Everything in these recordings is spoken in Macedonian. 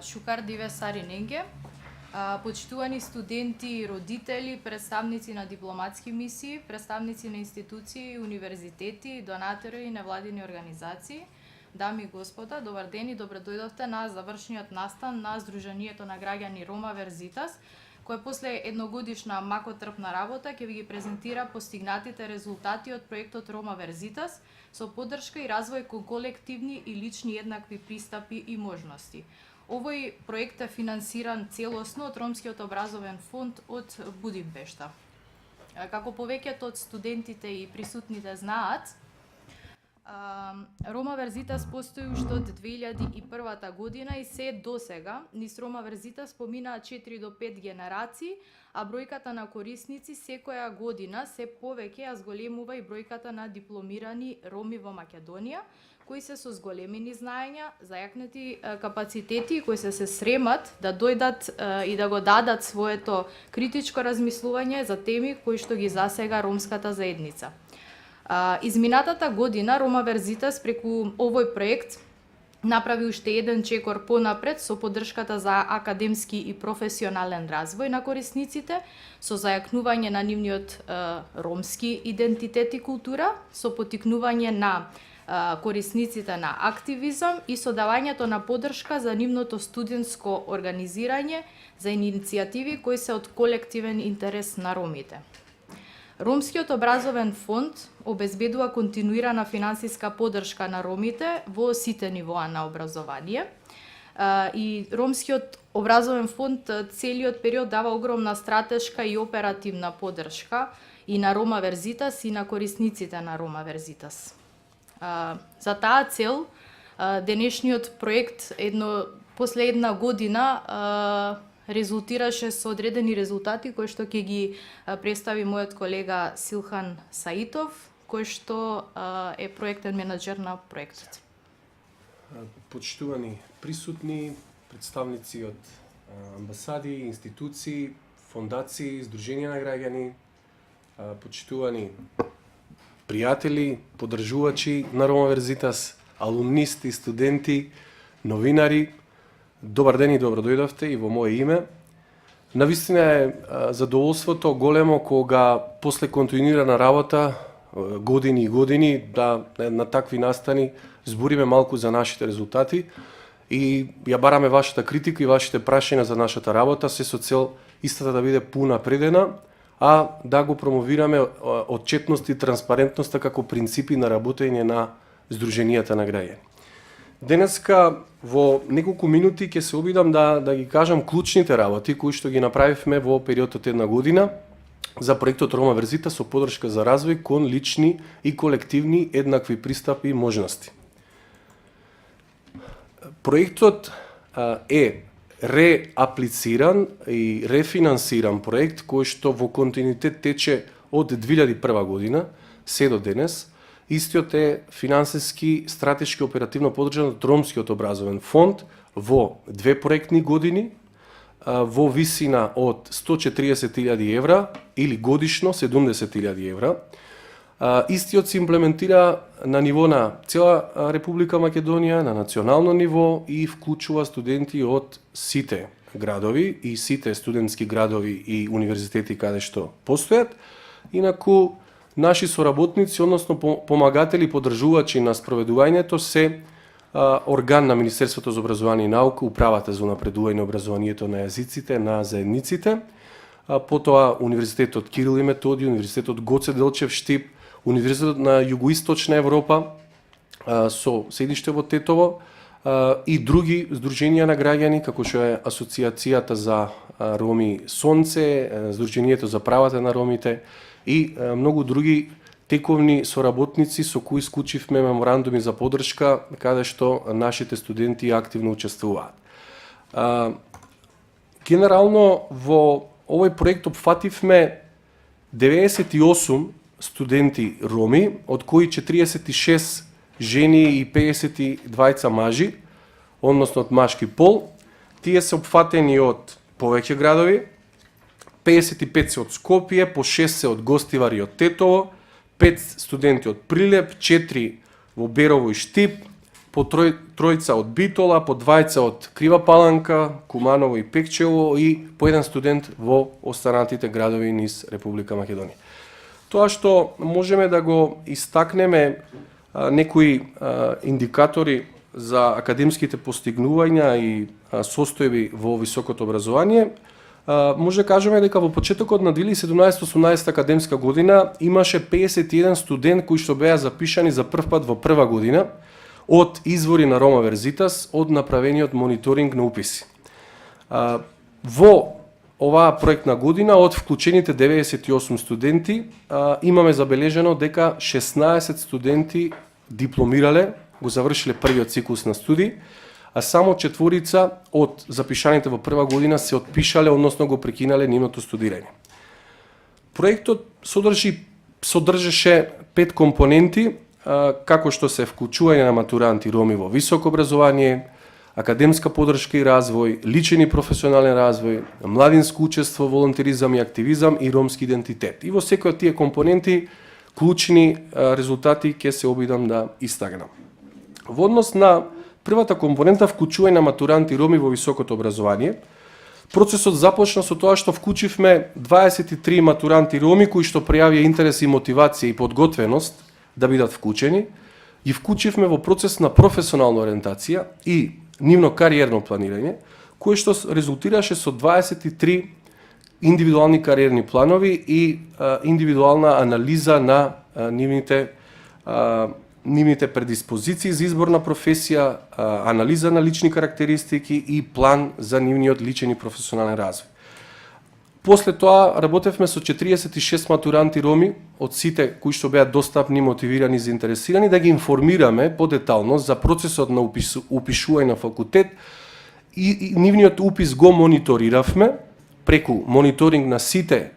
Шукар Дивесари Ненге, почитувани студенти и родители, представници на дипломатски мисии, представници на институции, универзитети, донатори и невладини организации, дами и господа, добар ден и добро дојдовте на завршниот настан на Сдруженијето на граѓани Рома Верзитас, кој после едногодишна макотрпна работа ќе ви ги презентира постигнатите резултати од проектот Рома Верзитас со поддршка и развој кон колективни и лични еднакви пристапи и можности. Овој проект е финансиран целосно од Ромскиот образовен фонд од Будимпешта. Како повеќето од студентите и присутните знаат, Рома Верзитас постои уште од 2001 година и се досега низ Рома Верзитас поминаа 4 до 5 генерации, а бројката на корисници секоја година се повеќе, а зголемува и бројката на дипломирани роми во Македонија, кои се со зголемени знаења, зајакнати капацитети, кои се сремат да дојдат и да го дадат своето критичко размислување за теми кои што ги засега ромската заедница. Изминатата година Рома Верзитас преку овој проект направи уште еден чекор понапред со поддршката за академски и професионален развој на корисниците, со зајакнување на нивниот ромски идентитет и култура, со поттикнување на корисниците на активизам и со давањето на поддршка за нивното студентско организирање за иницијативи кои се од колективен интерес на ромите. Ромскиот образовен фонд обезбедува континуирана финансиска поддршка на ромите во сите нивоа на образование. И Ромскиот образовен фонд целиот период дава огромна стратешка и оперативна поддршка и на Рома Верзитас и на корисниците на Рома Верзитас. За таа цел, денешниот проект после една година резултираше со одредени резултати кои што ќе ги представи мојот колега Силхан Саитов, кој што е проектен менаџер на проектот. Почитувани присутни, представници од амбасади, институции, фондации, здруженија на граѓани, почитувани пријатели, поддржувачи на Рома Верзитас, алумнисти, студенти, новинари, добар ден и добро дојдовте и во моје име. Навистина е задоволството големо кога после континуирана работа, години и години, да на такви настани збориме малку за нашите резултати и ја бараме вашата критика и вашите прашања за нашата работа, се со цел истата да биде понапредена, а да го промовираме отчетност и транспарентноста како принципи на работење на Сдруженијата на граѓани. Денеска во неколку минути ќе се обидам да ги кажам клучните работи кои што ги направивме во период од една година за проектот Рома Верзитас со поддршка за развој кон лични и колективни еднакви пристапи и можности. Проектот е реаплициран и рефинансиран проект кој што во континуитет тече од 2001 година се до денес. Истиот е финансиски, стратешки, оперативно поддржан од Ромскиот образовен фонд во две проектни години, во висина од 140.000 евра или годишно 70.000 евра. Истиот се имплементира на ниво на цела Република Македонија, на национално ниво и вклучува студенти од сите градови и сите студентски градови и универзитети каде што постојат. Инаку, наши соработници, односно помагатели, поддржувачи на спроведувањето се орган на Министерството за образование и наука, Управата за унапредување образованието на јазиците на заедниците, потоа Универзитетот Кирил и Методиј, Универзитетот Гоце Делчев Штип, Универзитетот на Југоисточна Европа со седиште во Тетово и други здруженија на граѓани, како што е Асоциацијата за Роми Сонце, Здруженијето за правата на ромите и многу други тековни соработници со кои склучивме меморандуми за поддршка, каде што нашите студенти активно учествуваат. Генерално во овој проект опфативме 98 студенти роми, од кои 46 жени и 52 мажи, односно од машки пол. Тие се опфатени од повеќе градови, 55 се од Скопје, по 6 се од Гостивар и од Тетово, 5 студенти од Прилеп, 4 во Берово и Штип, по тројца од Битола, по двајца од Крива Паланка, Куманово и Пекчево и по еден студент во останатите градови низ Република Македонија. Тоа што можеме да го истакнеме некои индикатори за академските постигнувања и состојби во високото образование, може да кажеме дека во почетокот на 2017-18 академска година имаше 51 студент кои што беа запишани за прв пат во прва година од извори на Рома Верзитас од направениот мониторинг на уписи. Во оваа проектна година од вклучените 98 студенти имаме забележено дека 16 студенти дипломирале, го завршиле првиот циклус на студии, а само 4 од запишаните во прва година се отпишале, односно го прекинале нивното студирање. Проектот содржеше 5 компоненти, како што се вклучување на матуранти роми во високо образование, академска подршка и развој, личен и професионален развој, младинско учество, волонтеризам и активизам и ромски идентитет. И во секој од тие компоненти клучни резултати ќе се обидам да истагнам. Во однос на првата компонента вклучување на матуранти роми во високото образование, процесот започна со тоа што вклучивме 23 матуранти роми кои што прејавија интерес и мотивација и подготвеност да бидат вклучени, и вклучивме во процес на професионална ориентација и нивно кариерно планирање, кое што резултираше со 23 индивидуални кариерни планови и индивидуална анализа на нивните предиспозиции за избор на професија, анализа на лични карактеристики и план за нивниот личен и професионален развој. После тоа работевме со 46 матуранти роми од сите кои што беа достапни, мотивирани и заинтересирани да ги информираме подетално за процесот на упишување на факултет и нивниот упис го мониториравме преку мониторинг на сите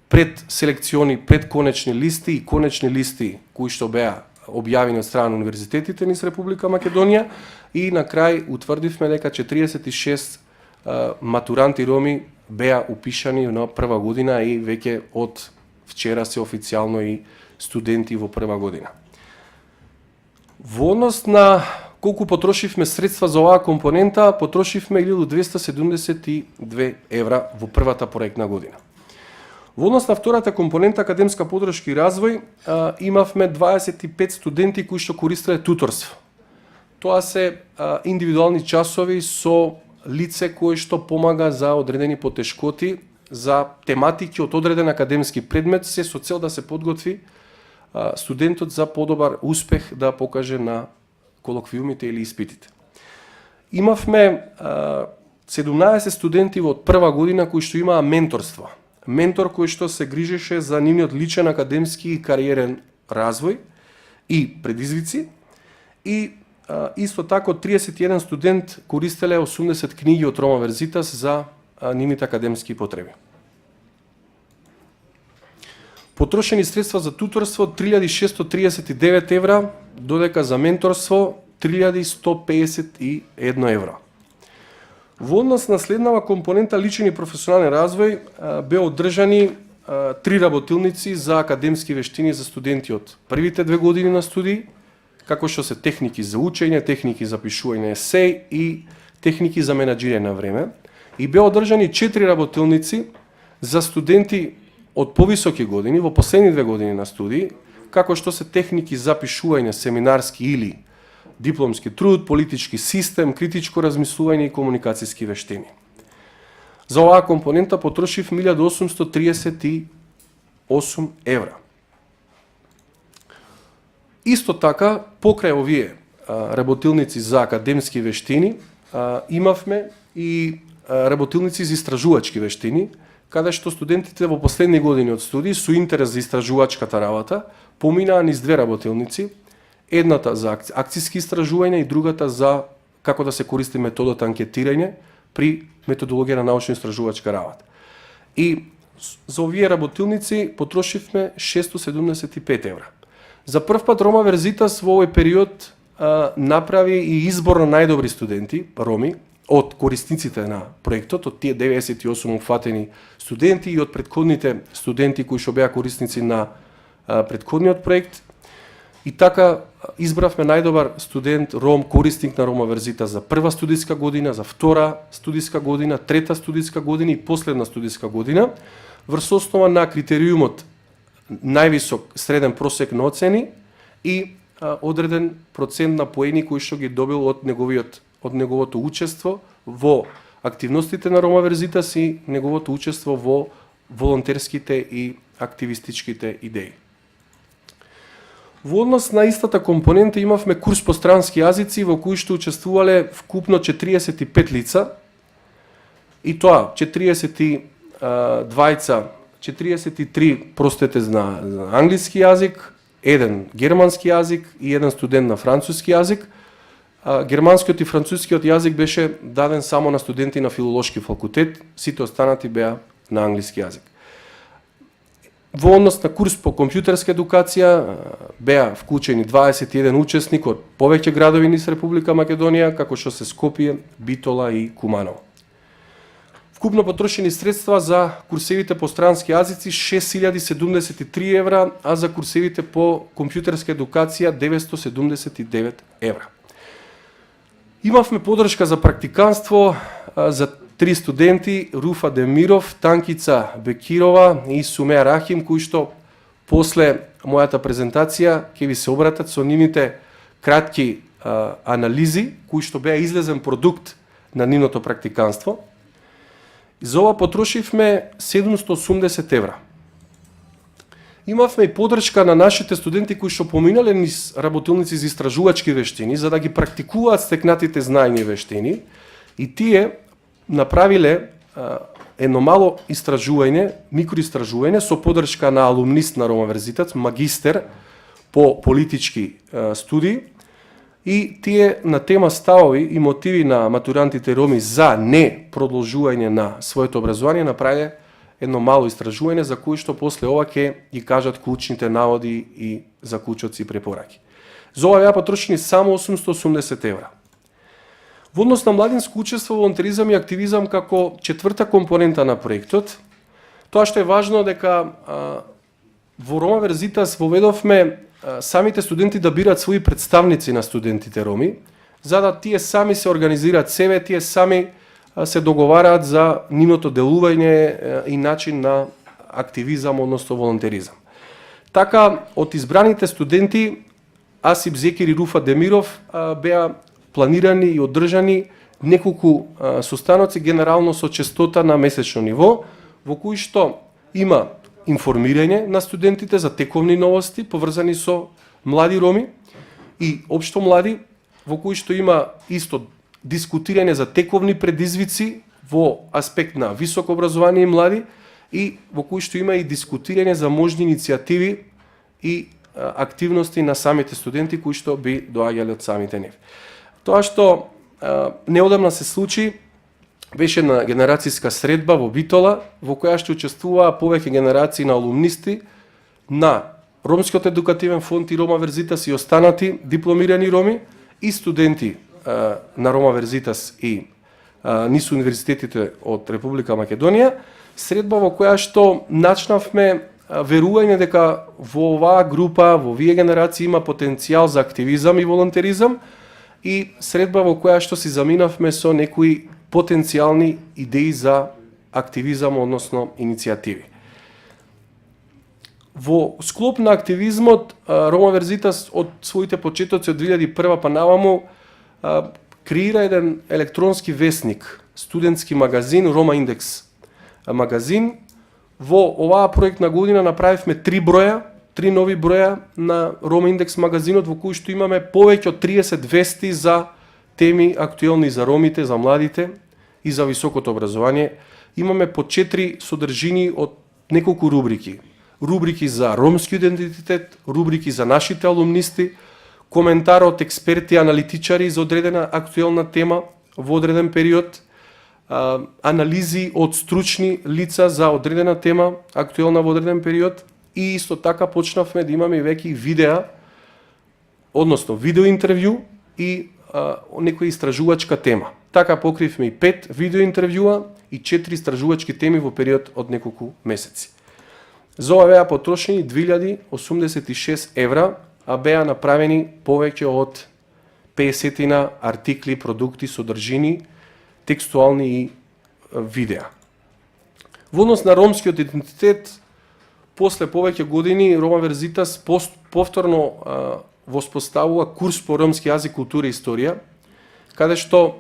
предселекциони, предконечни листи и конечни листи кои што беа објавени од страна на универзитетите низ Република Македонија и на крај утврдивме дека 46 матуранти роми беа упишани на прва година и веќе од вчера се официјално и студенти во прва година. Во однос на колку потрошивме средства за оваа компонента, потрошивме 1272 евра во првата проектна година. Во однос на втората компонента академска подршка и развој, имавме 25 студенти кои што користеле туторство. Тоа се индивидуални часови со лице кое што помага за одредени потешкоти, за тематики од одреден академски предмет, се со цел да се подготви студентот за подобар успех да покаже на колоквиумите или испитите. Имавме 17 студенти од прва година кои што имаа менторство. Ментор кој што се грижеше за нивниот личен академски и кариерен развој и предизвици и исто така 31 студент користеле 80 книги од Рома Верзитас за нивните академски потреби. Потрошени средства за туторство 3639 евра, додека за менторство 3151 евра. Во однос на следнава компонента личен и професионален развој беа одржани 3 работилници за академски вештини за студенти од првите 2 години на студии, како што се техники за учење, техники за пишување есеј и техники за менаџирање на време. И беа одржани 4 работилници за студенти од повисоки години во последни 2 години на студии, како што се техники за пишување семинарски или дипломски труд, политички систем, критичко размислување и комуникацијски вештини. За оваа компонента потрошив 1838 евра. Исто така, покрај овие работилници за академски вештини, имавме и работилници за истражувачки вештини, каде што студентите во последни години од студии со интерес за истражувачката работа поминаа низ 2 работилници, едната за акцијски истражување и другата за како да се користи методата анкетирање при методологија на научно-истражувачка работа. И за овие работилници потрошивме 675 евра. За прв пат Рома Верзитас во овој период направи и избор на најдобри студенти, роми, од корисниците на проектот, од тие 98 уфатени студенти и од претходните студенти кои што беа корисници на претходниот проект. И така избравме најдобар студент ром, корисник на Рома Верзита за прва студиска година, за втора студиска година, трета студиска година и последна студиска година, врз основа на критериумот највисок среден просек на оцени и одреден процент на поени кои што ги добил од неговото учество во активностите на Рома Верзитас и неговото учество во волонтерските и активистичките идеи. Во однос на истата компонента имавме курс по странски јазици во кој што учествувале вкупно 45 лица и тоа 43 простете на англиски јазик, еден германски јазик и еден студент на француски јазик. Германскиот и францускиот јазик беше даден само на студенти на филолошки факултет, сите останати беа на англиски јазик. Во однос на курс по компјутерска едукација беа вклучени 21 учесник од повеќе градови низ Република Македонија, како што се Скопје, Битола и Куманово. Вкупно потрошени средства за курсевите по странски јазици 6073 евра, а за курсевите по компјутерска едукација 979 евра. Имавме подршка за практиканство за 3 студенти, Руфа Демиров, Танкица Бекирова и Сумеа Рахим, кои што после мојата презентација ќе ви се обратат со нивните кратки анализи, кои што беа излезен продукт на нивното практиканство. За ова потрошивме 780 евра. Имавме и подршка на нашите студенти кои што поминале низ работилници за истражувачки вештини, за да ги практикуваат стекнатите знаења и вештини, и тие направиле едно мало истражување, микроистражување со подршка на алумнист на Рома Верзитас, магистер по политички студии, и тие на тема ставови и мотиви на матурантите роми за не продолжување на своето образование направиле едно мало истражување за кои што после ова ќе ги кажат клучните наводи и заклучоци и препораки. За ова беа потрошени само 880 евра. Во однос на младинско учество, волонтеризам и активизам како четврта компонента на проектот, тоа што е важно дека во Рома Верзитас воведовме самите студенти да бират своји представници на студентите роми, за да тие сами се организираат себе, тие сами се договараат за нивното делување и начин на активизам, односно волонтеризам. Така, од избраните студенти, Асип Зекир и Руфа Демиров беа планирани и одржани неколку состаноци, генерално со честота на месечно ниво, во кои што има информирање на студентите за тековни новости поврзани со млади роми и општо млади, во кои што има исто дискутирање за тековни предизвици во аспект на високо образование и млади, и во кои што има и дискутирање за можни иницијативи и активности на самите студенти кои што би доаѓале од самите нив. Тоа што неодамна се случи беше на генерацијска средба во Битола, во која што учествуваа повеќе генерации на алумнисти на Ромскиот едукативен фонд и Рома Верзитас и останати дипломирани роми и студенти на Рома Верзитас и низ универзитетите од Република Македонија, средба во која што начнавме верување дека во оваа група, во овие генерации има потенцијал за активизам и волонтеризам, и средба во која што си заминавме со некои потенцијални идеи за активизам, односно иницијативи. Во склоп на активизмот, Рома Верзитас од своите почетоци од 2001 па наваму креира еден електронски весник, студентски магазин, Рома Индекс магазин. Во оваа проектна година направивме 3 нови броја на Рома Индекс магазинот, во кој што имаме повеќе од 30 вести за теми актуелни за ромите, за младите и за високото образование. Имаме по 4 содржини од неколку рубрики. Рубрики за ромски идентитет, рубрики за нашите алумнисти, коментар од експерти и аналитичари за одредена актуелна тема во одреден период, анализи од стручни лица за одредена тема актуелна во одреден период, и исто така почнавме да имаме веќе видеа, односно видеоинтервју и некоја истражувачка тема. Така покривме и 5 видеоинтервјуа и 4 истражувачки теми во период од неколку месеци. За ова беа потрошени 2086 евра беа направени повеќе од 50 артикли, продукти, содржини, текстуални и видеа. Во однос на ромскиот идентитет, после повеќе години Рома Верзитас повторно воспоставува курс по ромски јазик, култура и историја, каде што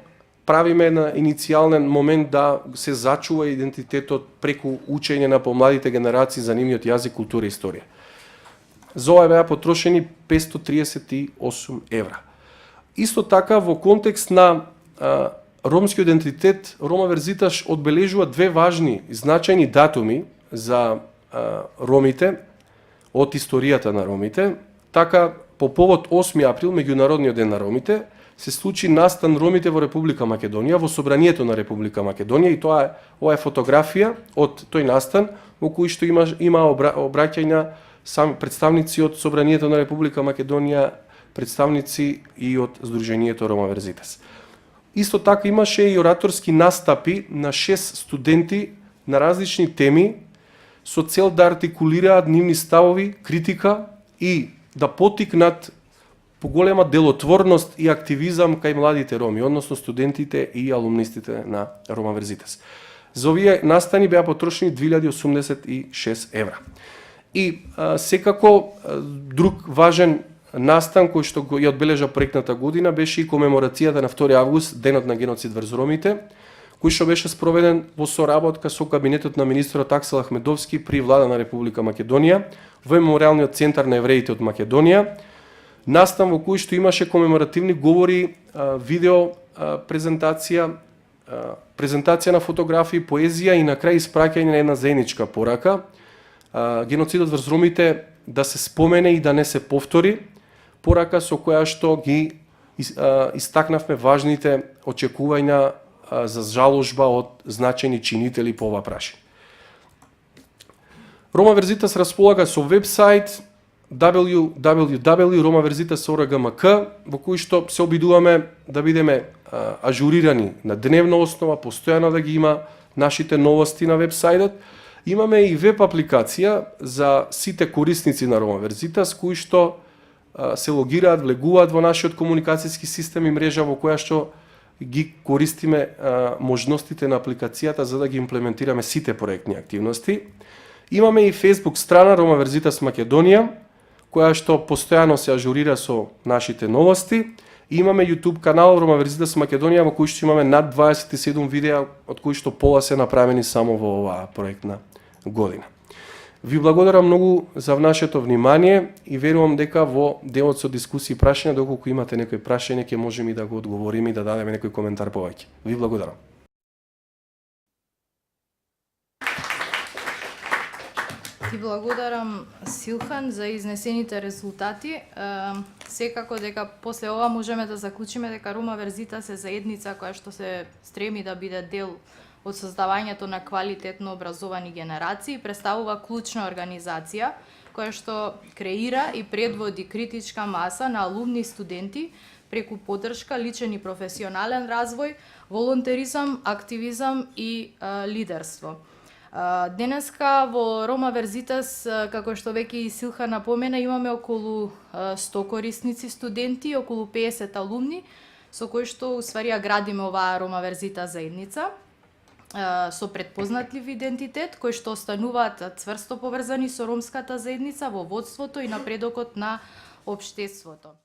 правиме на иницијален момент да се зачува идентитетот преку учење на помладите генерации за нивниот јазик, култура и историја. За ова беа потрошени 538 евра. Исто така, во контекст на ромски идентитет, Рома Верзиташ одбележува две важни и значајни датуми за ромите од историјата на ромите. Така, по повод 8 април, меѓународниот ден на ромите, се случи настан ромите во Република Македонија, во собранието на Република Македонија, и ова е фотографија од тој настан во кој што има обраќања сами представници од собранието на Република Македонија, представници и од Сдруженијето Рома Верзитас. Исто така имаше и ораторски настапи на 6 студенти на различни теми со цел да артикулираат нивни ставови, критика и да потикнат поголема делотворност и активизам кај младите роми, односно студентите и алумнистите на Рома Верзитас. За овие настани беа потрошени 2086 евра. И секако друг важен настан кој што ја одбележа проектната година беше и комеморацијата на 2 август, денот на геноцид врз ромите, кој што беше спроведен во соработка со кабинетот на министерот Аксел Ахмедовски при влада на Република Македонија во Меморијалниот центар на евреите од Македонија. Настан во кој што имаше комеморативни говори, видео презентација, презентација на фотографии, поезија и на крај испраќање на една заедничка порака. Геноцидот врз ромите да се спомене и да не се повтори, порака со која што ги истакнавме важните очекувања за жаложба од значајни чинители по ова прашање. Рома Верзитас располага со вебсайт www.romaverzitas.org.mk во кој што се обидуваме да бидеме ажурирани на дневна основа, постојано да ги има нашите новости на вебсајтот. Имаме и веб апликација за сите корисници на Рома Верзитас кои што се логираат, влегуваат во нашиот комуникацијски систем и мрежа во која што ги користиме можностите на апликацијата за да ги имплементираме сите проектни активности. Имаме и Facebook страна Рома Верзитас Македонија, која што постојано се ажурира со нашите новости. И имаме YouTube канал Рома Верзитас Македонија во кој што имаме над 27 видеа, од кои што пола се направени само во оваа проектна година. Ви благодарам многу за нашето внимание и верувам дека во делот со дискусии и прашања, доколку имате некои прашање, ќе можеме и да го одговориме и да дадеме некој коментар повеќе. Ви благодарам. Ти благодарам, Силхан, за изнесените резултати. Секако дека после ова можеме да заклучиме дека Рома Верзитас е заедница која што се стреми да биде дел од создавањето на квалитетно образовани генерации, представува клучна организација која што креира и предводи критичка маса на алумни студенти преку поддршка, личен и професионален развој, волонтеризам, активизам и лидерство. Денеска во Рома Верзитас, како што веќе и Силха напомена, имаме околу 100 корисници студенти, околу 50 алумни, со кои што уствари ја градиме оваа Рома Верзитас заедница со предпознатлив идентитет, кои што остануваат цврсто поврзани со ромската заедница во водството и напредокот на општеството.